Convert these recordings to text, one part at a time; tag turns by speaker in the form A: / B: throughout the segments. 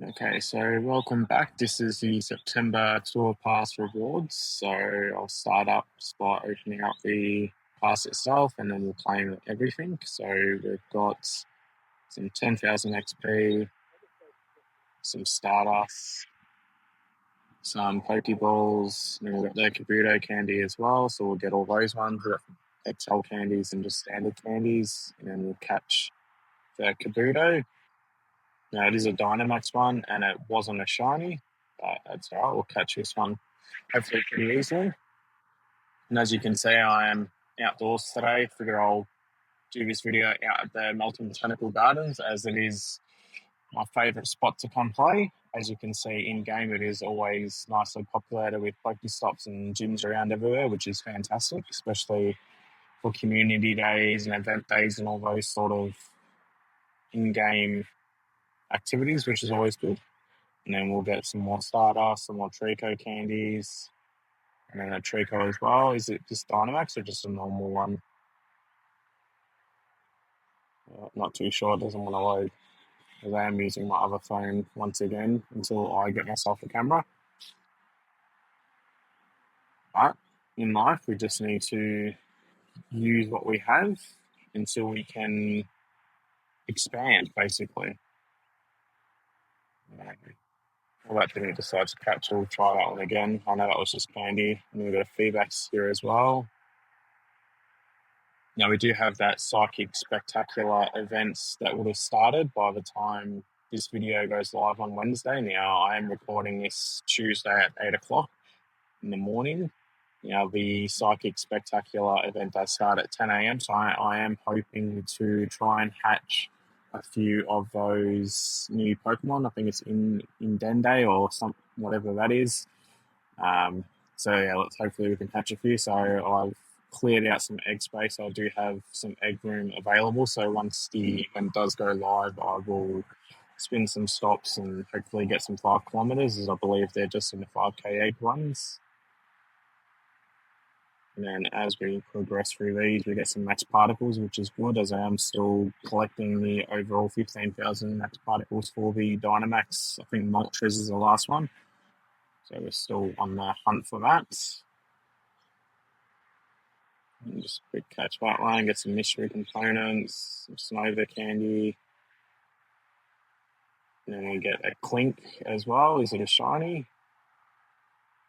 A: Okay, so welcome back. This is the September Tour Pass rewards. So I'll start up just by opening up the pass itself and then we'll claim everything. So we've got some 10,000 XP, some Stardust, some Pokeballs, and then we've got the Kabuto candy as well. So we'll get all those ones. We've got XL candies and just standard candies, and then we'll catch the Kabuto. Now, it is a Dynamax one, and it wasn't a shiny, but that's all right. We'll catch this one hopefully pretty easily. And as you can see, I am outdoors today. Figure I'll do this video out at the Melton Botanical Gardens, as it is my favourite spot to come play. As you can see in-game, it is always nicely populated with Pokestops and gyms around everywhere, which is fantastic, especially for community days and event days and all those sort of in-game activities, which is always good. And then we'll get some more Stardust, some more Trico candies, and then a Trico as well. Is it just Dynamax or just a normal one? Not too sure. It doesn't want to load. Because I am using my other phone once again until I get myself a camera. But in life, we just need to use what we have until we can expand, basically. Well, that didn't decide to catch. We'll try that one again. I know that was just candy. And we've got a feedbacks here as well. Now, we do have that Psychic Spectacular events that would have started by the time this video goes live on Wednesday. Now, I am recording this Tuesday at 8 o'clock in the morning. Now, the Psychic Spectacular event does start at 10 a.m, so I am hoping to try and hatch a few of those new Pokemon. I think it's in Dende or whatever that is. So, yeah, hopefully we can hatch a few. So I've cleared out some egg space. I do have some egg room available. So once the event does go live, I will spin some stops and hopefully get some 5 kilometers, as I believe they're just in the 5K egg runs. And then as we progress through these, we get some max particles, which is good, as I am still collecting the overall 15,000 max particles for the Dynamax. I think Moltres is the last one. So we're still on the hunt for that. And just a quick catch that one, get some mystery components, some Snova candy. And then we get a Clink as well. Is it a shiny?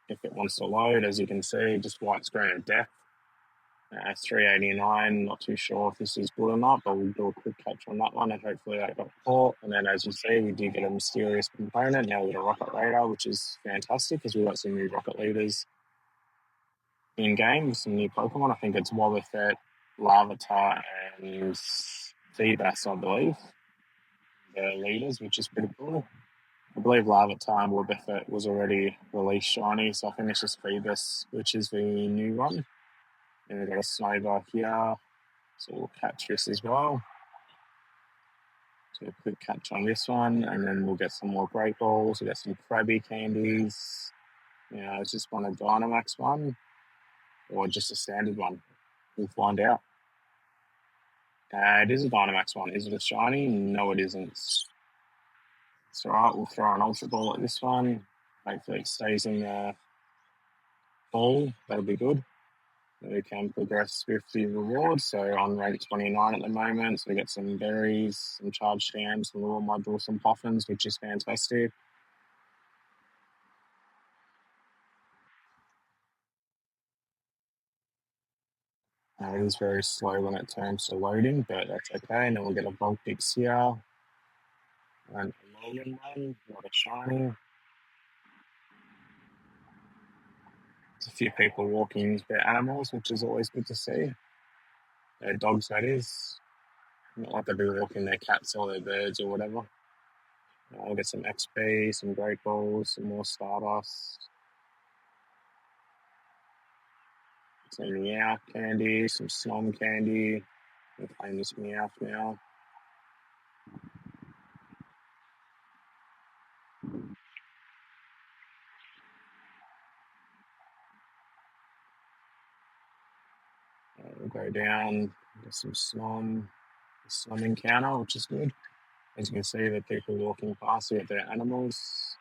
A: If it wants to load, as you can see, just white screen of death. 389, not too sure if this is good or not, but we'll do a quick catch on that one, and hopefully that got caught. And then, as you see, we do get a mysterious component. Now we get a Rocket Radar, which is fantastic, because we've got some new Rocket Leaders in-game, some new Pokemon. I think it's Wobbuffet, Larvitar, and Feebas, I believe. The leaders, which is pretty cool. I believe Larvitar and Wobbuffet was already released shiny, so I think it's just Feebas, which is the new one. And we've got a Snowball here, so we'll catch this as well. So a quick catch on this one, and then we'll get some more Great Balls. We'll get some Krabby candies. It's just one a Dynamax one, or just a standard one. We'll find out. It is a Dynamax one. Is it a shiny? No, it isn't. It's alright, we'll throw an Ultra Ball at this one. Hopefully it stays in the ball. That'll be good. We can progress with the rewards. So on rank 29 at the moment, so we get some berries, some charged stamps, some little modules, some puffins, which is fantastic. It is very slow when it turns to loading, but that's okay. And then we'll get a Vulpix here. And a Logan one, not a shiny. There's a few people walking their animals, which is always good to see. Their dogs, that is. Not like they'll be walking their cats or their birds or whatever. I'll get some XP, some Great Balls, some more Stardust. Some Meowth candy, some Snom candy. We'll claim this Meowth now. We'll go down, get some Snom encounter, which is good. As you can see, the people walking past with their animals.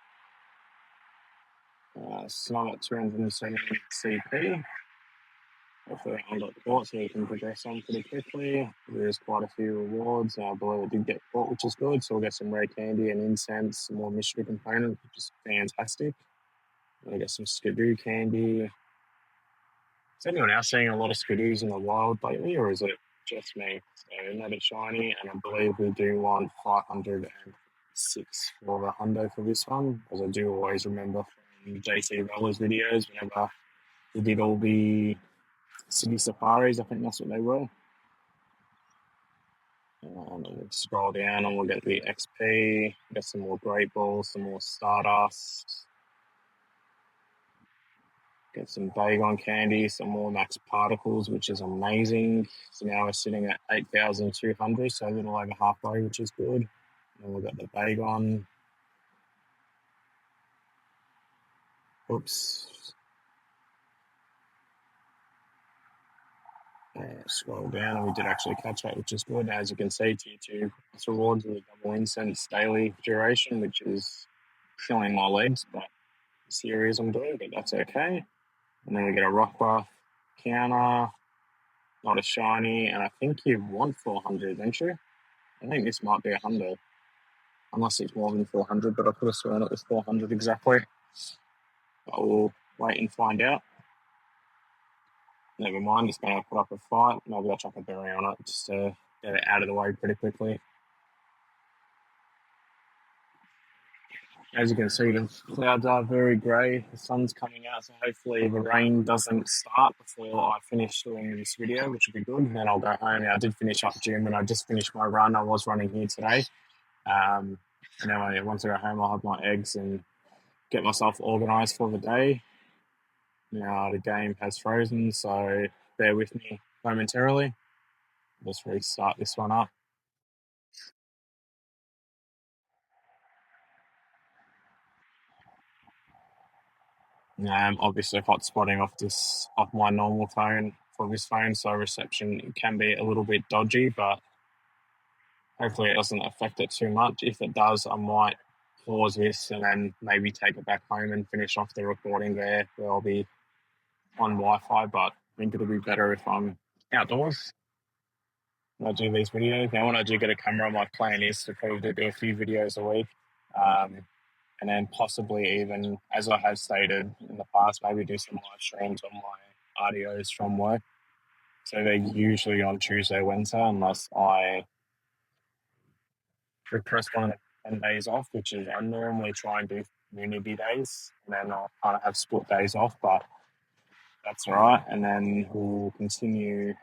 A: Some at 270 CP. Hopefully I got caught so we can progress on pretty quickly. There's quite a few rewards. I believe it did get caught, which is good. So we'll get some rare candy and incense, some more mystery components, which is fantastic. We'll get some skidoo candy. Is anyone else seeing a lot of skidoos in the wild lately, or is it just me? So another shiny, and I believe we do want 506 for a hundo for this one, because I do always remember from JC Roller's videos whenever he did all the city safaris, I think that's what they were. And we'll scroll down and we'll get the XP, get some more Great Balls, some more Stardust, get some Bagon candy, some more max particles, which is amazing. So now we're sitting at 8,200, so a little over halfway, which is good. And we've got the Bagon. Oops. Scroll down and we did actually catch that, which is good. As you can see, tier 2 rewards with a double incense daily duration, which is killing my legs, but the series I'm doing, but that's okay. And then we get a Rockruff counter, not a shiny, and I think you want 400, don't you? I think this might be a 100, unless it's more than 400, but I could have sworn it was 400 exactly. But we'll wait and find out. Never mind, it's going to put up a fight. Maybe I'll chuck a berry on it just to get it out of the way pretty quickly. As you can see, the clouds are very grey. The sun's coming out, so hopefully the rain doesn't start before I finish doing this video, which would be good. And then I'll go home. I did finish up gym and I just finished my run. I was running here today. And then once I go home, I'll have my eggs and get myself organised for the day. Now the game has frozen, so bear with me momentarily. Let's restart this one up. Obviously hot spotting off my normal phone for this phone, so reception can be a little bit dodgy, but hopefully it doesn't affect it too much. If it does, I might pause this and then maybe take it back home and finish off the recording there where I'll be on Wi-Fi, but I think it'll be better if I'm outdoors when I do these videos. Now, when I do get a camera, my plan is to probably do a few videos a week, and then possibly even, as I have stated in the past, maybe do some live streams on my RDOs from work. So they're usually on Tuesday, Wednesday, unless I request one of the 10 days off, which is I normally try and do community days, and then I'll kind of have split days off, but that's all right. And then we'll continue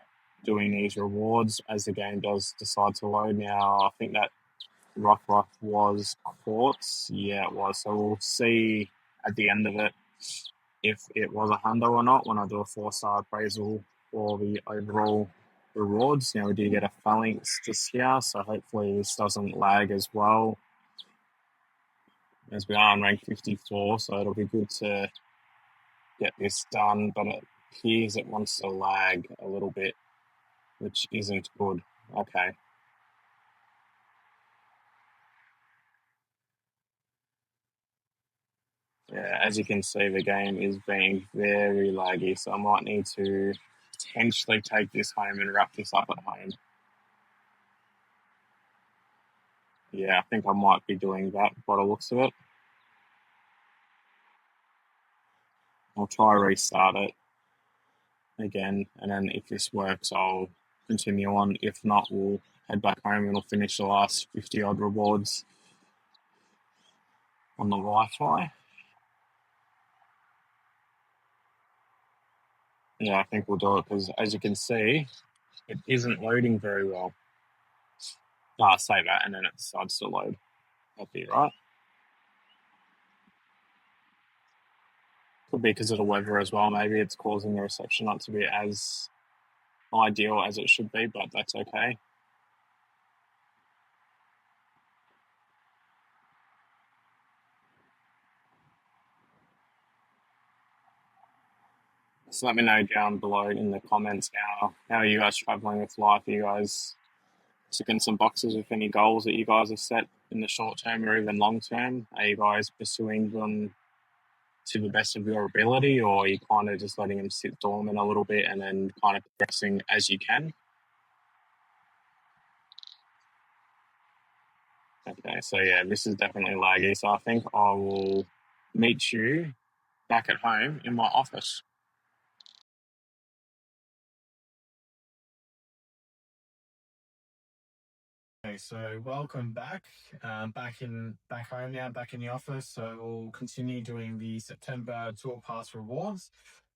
A: doing these rewards as the game does decide to load. Now, I think that Rock was quartz. Yeah, it was. So we'll see at the end of it if it was a hundo or not when I do a 4-star appraisal for the overall rewards. Now, we do get a phalanx just here, so hopefully this doesn't lag as well, as we are on rank 54, so it'll be good to get this done, but it appears it wants to lag a little bit, which isn't good. Okay. Yeah, as you can see, the game is being very laggy, so I might need to potentially take this home and wrap this up at home. Yeah, I think I might be doing that by the looks of it. I'll try restart it again, and then if this works, I'll continue on. If not, we'll head back home and we'll finish the last 50-odd rewards on the Wi-Fi. Yeah, I think we'll do it because, as you can see, it isn't loading very well. I'll say that, and then it decides to load. That'd be right. Could be because of the weather as well. Maybe it's causing the reception not to be as ideal as it should be, but that's okay. So let me know down below in the comments how are you guys traveling with life? Are you guys ticking some boxes with any goals that you guys have set in the short term or even long term? Are you guys pursuing them to the best of your ability, or are you kind of just letting them sit dormant a little bit and then kind of progressing as you can? Okay, so yeah, this is definitely laggy. So I think I will meet you back at home in my office. Okay, so welcome back. Back home now, back in the office. So we'll continue doing the September tour pass rewards.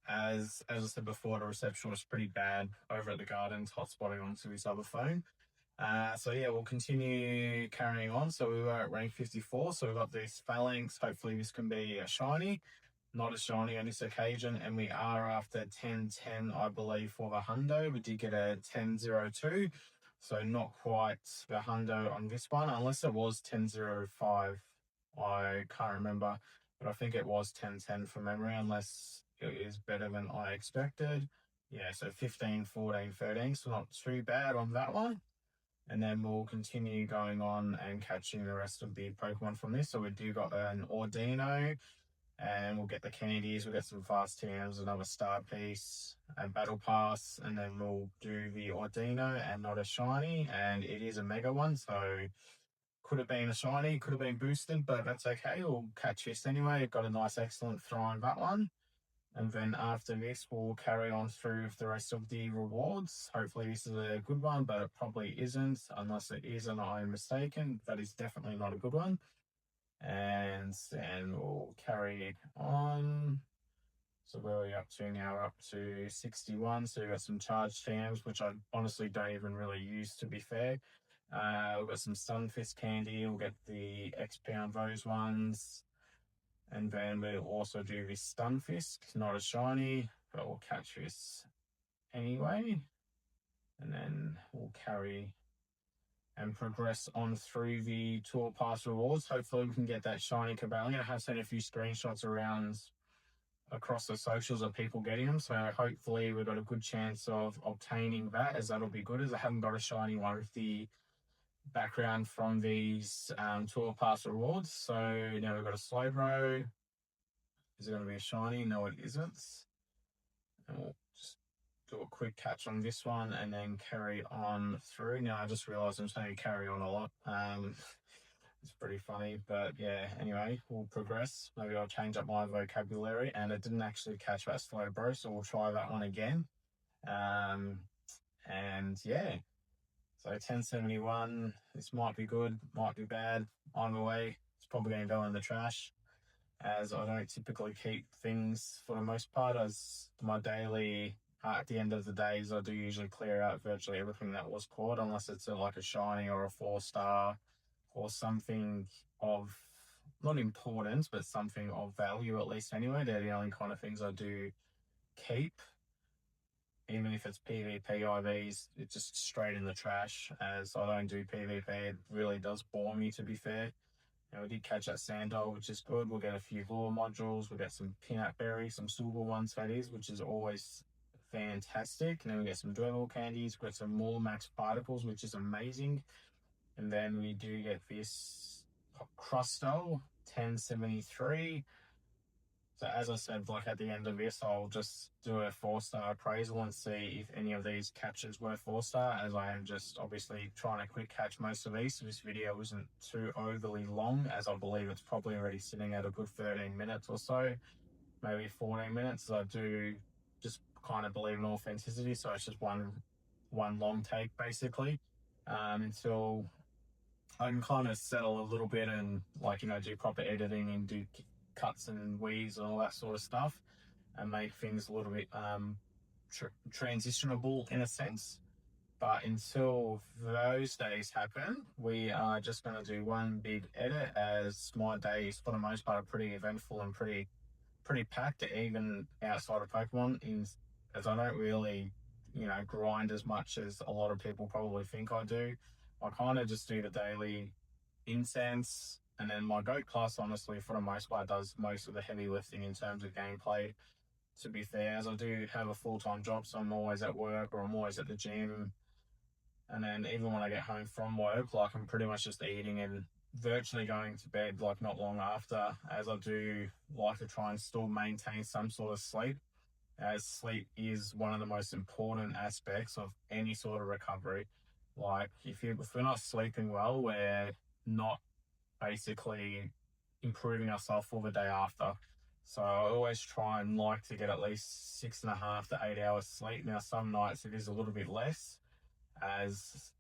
A: As I said before, the reception was pretty bad over at the Gardens, hotspotting onto his other phone. So yeah, we'll continue carrying on. So we were at rank 54. So we've got this phalanx. Hopefully this can be a shiny. Not a shiny on this occasion, and we are after 1010, I believe, for the hundo. We did get a 1002, so not quite the hundo on this one, unless it was 1005. I can't remember, but I think it was 1010 from memory, unless it is better than I expected. Yeah, so 15, 14, 13, so not too bad on that one. And then we'll continue going on and catching the rest of the Pokemon from this. So we do got an Ordino, and we'll get the Kennedys, we'll get some fast TMs, another star piece, a battle pass, and then we'll do the Ordino and not a shiny, and it is a mega one, so could have been a shiny, could have been boosted, but that's okay. We'll catch this anyway. Got a nice, excellent throw on that one. And then after this, we'll carry on through the rest of the rewards. Hopefully this is a good one, but it probably isn't, unless it is and I'm mistaken. That is definitely not a good one. And then we'll carry on. So where are we up to now? We're up to 61. So we've got some charged TMs, which I honestly don't even really use, to be fair. We've got some Sunfist candy. We'll get the XP on those ones. And then we'll also do this Stunfisk, not a shiny, but we'll catch this anyway. And then we'll carry and progress on through the tour pass rewards. Hopefully we can get that shiny Cabellion. I have seen a few screenshots around across the socials of people getting them, so hopefully we've got a good chance of obtaining that, as that'll be good, as I haven't got a shiny one with the background from these tour pass rewards. So now we've got a Slowbro. Is it going to be a shiny? No, it isn't. And we'll just do a quick catch on this one and then carry on through. Now I just realized I'm saying carry on a lot. It's pretty funny, but yeah, anyway, we'll progress. Maybe I'll change up my vocabulary, and it didn't actually catch that Slowbro, so we'll try that one again. And yeah, so 1071, this might be good, might be bad. Either way, it's probably going to go in the trash, as I don't typically keep things for the most part, as my daily, at the end of the days, I do usually clear out virtually everything that was caught, unless it's like a shiny or a 4-star or something of, not importance, but something of value at least anyway. They're the only kind of things I do keep. Even if it's PvP IVs, it's just straight in the trash, as I don't do PvP. It really does bore me, to be fair. And we did catch that Sandile, which is good. We'll get a few lure modules. We'll get some peanut berry, some silver ones, that is, which is always fantastic. And then we get some Dwebble candies. We get some more max particles, which is amazing. And then we do get this Crusto 1073. So as I said, like at the end of this, I'll just do a 4-star appraisal and see if any of these catches were 4-star, as I am just obviously trying to quick catch most of these. So this video isn't too overly long, as I believe it's probably already sitting at a good 13 minutes or so, maybe 14 minutes. I do just kind of believe in authenticity, so it's just one long take basically, until I can kind of settle a little bit and, like, do proper editing and do cuts and weaves and all that sort of stuff, and make things a little bit transitionable in a sense. But until those days happen, we are just going to do one big edit, as my days for the most part are pretty eventful and pretty packed, even outside of Pokemon, as I don't really, grind as much as a lot of people probably think I do. I kind of just do the daily incense, and then my GOAT class, honestly, for the most part, does most of the heavy lifting in terms of gameplay, to be fair, as I do have a full-time job, so I'm always at work or I'm always at the gym.
B: And then even when I get home from work, like I'm pretty much just eating and virtually going to bed like not long after, as I do like to try and still maintain some sort of sleep, as sleep is one of the most important aspects of any sort of recovery. Like if we're not sleeping well, we're not basically improving ourselves for the day after. So I always try and like to get at least 6.5 to 8 hours sleep. Now some nights it is a little bit less, as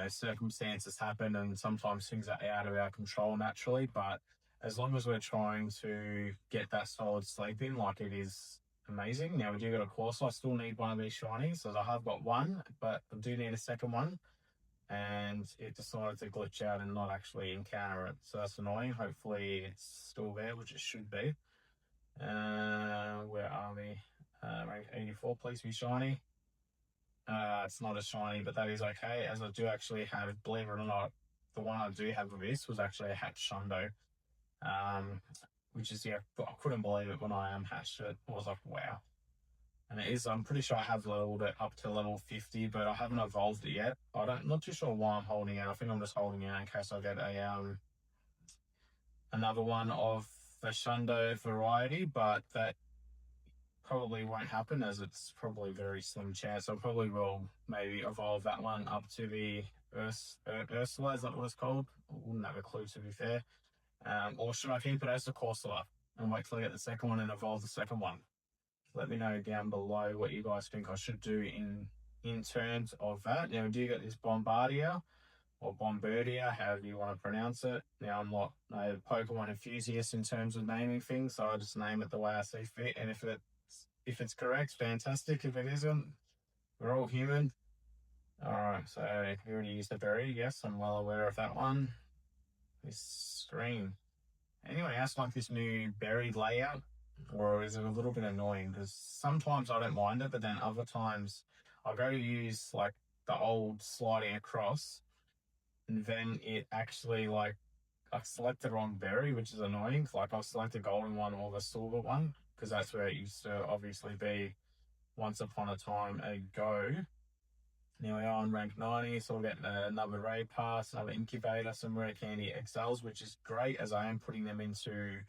B: circumstances happen and sometimes things are out of our control naturally. But as long as we're trying to get that solid sleep in, like it is amazing. Now we do got a course. I still need one of these shinies, so I have got one, but I do need a second one. And it decided to glitch out and not actually encounter it. So that's annoying. Hopefully it's still there, which it should be. Where are we? Rank 84, please be shiny. It's not as shiny, but that is okay, as I do actually have, believe it or not, the one I do have of this was actually a hatch Shundo. Um, which is, yeah, I couldn't believe it when I hatched it. I was like, wow. And it is, I'm pretty sure I have leveled it up to level 50, but I haven't evolved it yet. Not too sure why I'm holding it. I think I'm just holding it in case I get another one of the Shundo variety, but that probably won't happen, as it's probably a very slim chance. I probably will maybe evolve that one up to the Ursula, is that what it's called? I wouldn't have a clue, to be fair. Or should I keep it as the Corsola and wait till I get the second one and evolve the second one? Let me know down below what you guys think I should do in terms of that. Now, do you get this Bombardier or Bombardier, however you want to pronounce it? Now, I'm not a Pokemon enthusiast in terms of naming things, so I just name it the way I see fit. And if it's correct, fantastic. If it isn't, we're all human. All right, so you already used the berry. Yes, I'm well aware of that one. This screen. Anyone else like this new berry layout? Or is it a little bit annoying? Because sometimes I don't mind it, but then other times I go to use like the old sliding across, and then it actually like I select the wrong berry, which is annoying. Like I'll select the golden one or the silver one, because that's where it used to obviously be once upon a time ago. Now we are on rank 90, so we'll get another raid pass, another incubator, some rare candy XLs, which is great, as I am putting them into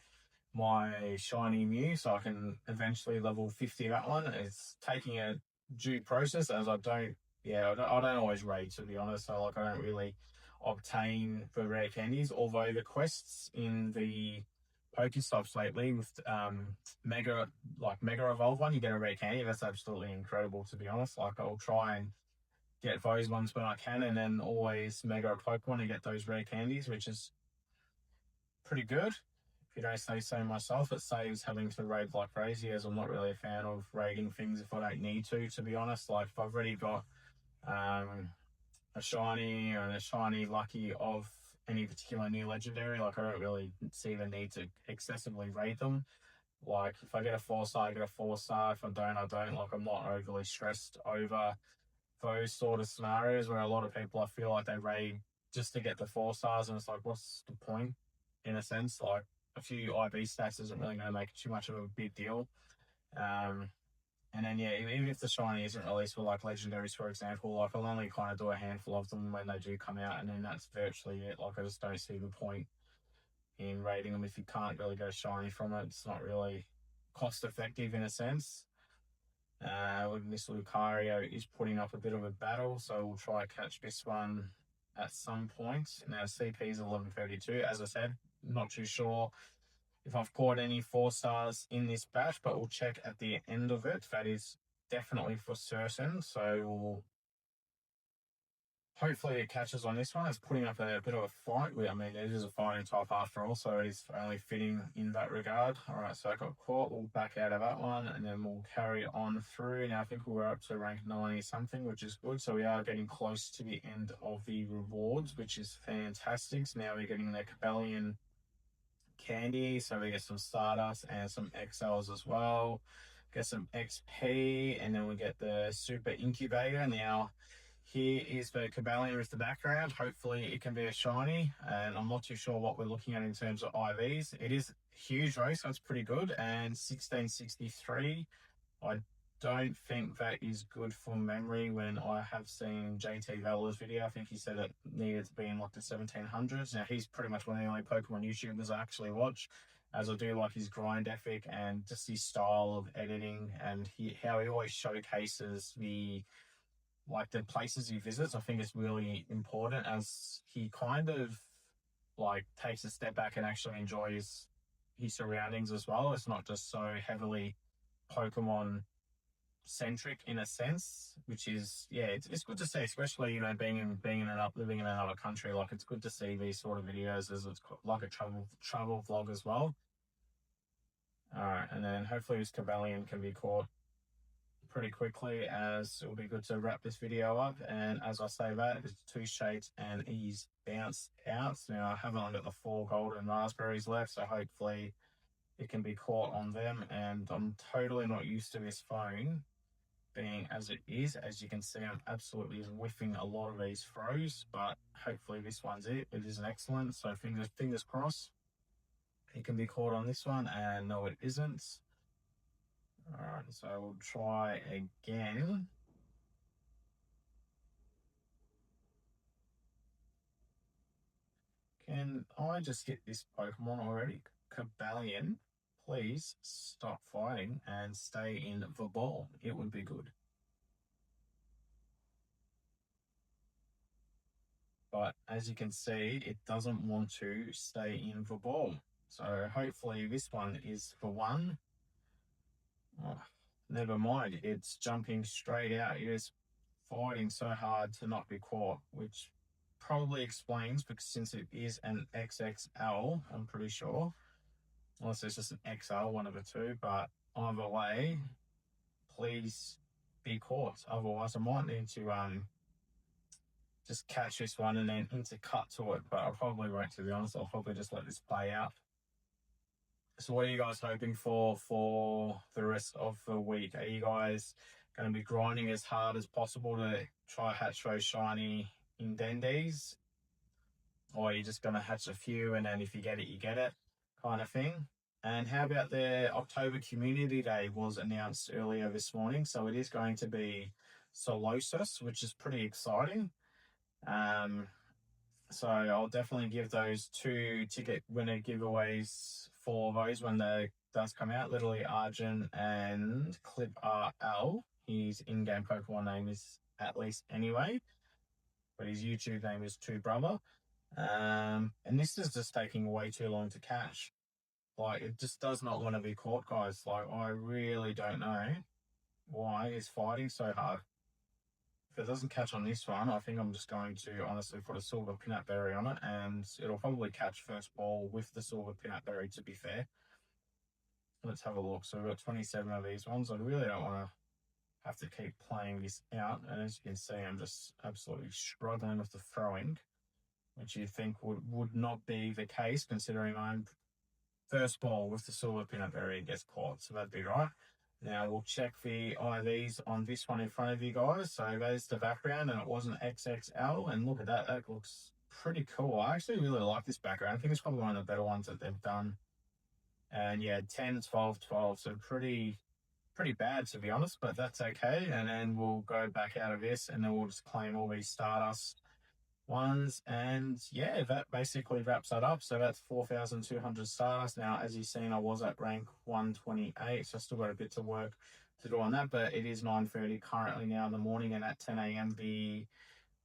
B: my shiny Mew, so I can eventually level 50 that one. It's taking a due process, as I don't always raid, to be honest. So like I don't really obtain the rare candies, although the quests in the Pokestops lately with Mega Evolve one, you get a rare candy. That's absolutely incredible, to be honest. Like I'll try and get those ones when I can, and then always Mega Pokemon to get those rare candies, which is pretty good. If you don't say so myself, it saves having to raid like crazy, as I'm not really a fan of raiding things if I don't need to be honest. Like if I've already got um, a shiny or a shiny lucky of any particular new legendary, like I don't really see the need to excessively raid them. Like if I get a 4-star, I get a 4-star. If I don't, I don't. Like I'm not overly stressed over those sort of scenarios where a lot of people, I feel like they raid just to get the 4-stars, and it's like, what's the point? In a sense, like a few IB stats isn't really going to make too much of a big deal. Um, and then yeah, even if the shiny isn't released for like legendaries, for example, like I'll only kind of do a handful of them when they do come out, and then that's virtually it. Like I just don't see the point in raiding them if you can't really go shiny from it. It's not really cost effective in a sense. This Lucario is putting up a bit of a battle, so we'll try to catch this one at some point. Now, CP is 1132. As I said, not too sure if I've caught any 4-stars in this batch, but we'll check at the end of it. That is definitely for certain. So we'll hopefully it catches on this one. It's putting up a bit of a fight. I mean, it is a fighting type after all, so it is only fitting in that regard. All right, so I got caught. We'll back out of that one, and then we'll carry on through. Now, I think we're up to rank 90 something, which is good. So we are getting close to the end of the rewards, which is fantastic. So now we're getting the Cabellian candy, so we get some Stardust and some XLs as well. Get some XP, and then we get the Super Incubator. Now, here is the Cabalion with the background. Hopefully it can be a shiny, and I'm not too sure what we're looking at in terms of IVs. It is huge race, so it's pretty good, and 1663. I don't think that is good for memory when I have seen JT Vela's video. I think he said it needed to be in like the 1700s. Now, he's pretty much one of the only Pokemon YouTubers I actually watch, as I do like his grind ethic and just his style of editing and how he always showcases the places he visits. I think it's really important, as he kind of like takes a step back and actually enjoys his surroundings as well. It's not just so heavily Pokemon centric in a sense, which is, yeah, it's good to see, especially, you know, living in another country. Like, it's good to see these sort of videos, as it's like a travel vlog as well. All right, and then hopefully this Cobalion can be caught pretty quickly, as it'll be good to wrap this video up. And as I say that, it's 2 shades and he's bounced out. Now, I haven't got the 4 golden raspberries left, so hopefully it can be caught on them. And I'm totally not used to this phone being as it is. As you can see, I'm absolutely whiffing a lot of these throws, but hopefully this one's it. It is an excellent, so fingers crossed it can be caught on this one. And no, it isn't. All right, so we'll try again. Can I just get this Pokemon already? Cobalion, please stop fighting and stay in the ball. It would be good. But as you can see, it doesn't want to stay in the ball. So hopefully this one is the one. Oh, never mind, it's jumping straight out. It is fighting so hard to not be caught, which probably explains, because since it is an XXL, I'm pretty sure, unless it's just an XL, one of the two, but either way, please be caught. Otherwise, I might need to just catch this one and then intercut to it, but I probably won't, to be honest. I'll probably just let this play out. So what are you guys hoping for the rest of the week? Are you guys going to be grinding as hard as possible to try hatch those shiny Indendees? Or are you just going to hatch a few and then if you get it, you get it kind of thing? And how about the October Community Day was announced earlier this morning. So it is going to be Solosis, which is pretty exciting. So I'll definitely give those 2 ticket winner giveaways for those when they does come out. Literally Arjun and Clip RL. His in-game Pokemon name is At Least Anyway, but his YouTube name is Two Brother. And this is just taking way too long to catch. Like, it just does not want to be caught, guys. Like, I really don't know why it's fighting so hard. If it doesn't catch on this one, I think I'm just going to honestly put a silver peanut berry on it, and it'll probably catch first ball with the silver peanut berry, to be fair. Let's have a look. So we've got 27 of these ones. I really don't want to have to keep playing this out. And as you can see, I'm just absolutely struggling with the throwing, which you'd think would not be the case, considering I'm first ball with the silver peanut berry gets caught. So that'd be right. Now we'll check the IVs on this one in front of you guys. So there's the background, and it was an XXL. And look at that. That looks pretty cool. I actually really like this background. I think it's probably one of the better ones that they've done. And yeah, 10, 12, 12. So pretty bad, to be honest, but that's okay. And then we'll go back out of this, and then we'll just claim all these Stardust ones. And yeah, that basically wraps that up. So that's 4,200 stars. Now, as you've seen, I was at rank 128, so I still got a bit to work to do on that, but it is 9:30 currently now in the morning, and at 10 a.m. the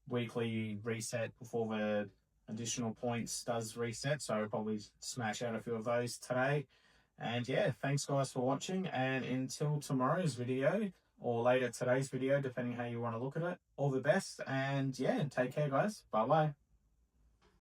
B: weekly reset before the additional points does reset, so I'll probably smash out a few of those today. And yeah, thanks guys for watching, and until tomorrow's video, or later today's video, depending how you want to look at it. All the best, and yeah, take care, guys. Bye-bye.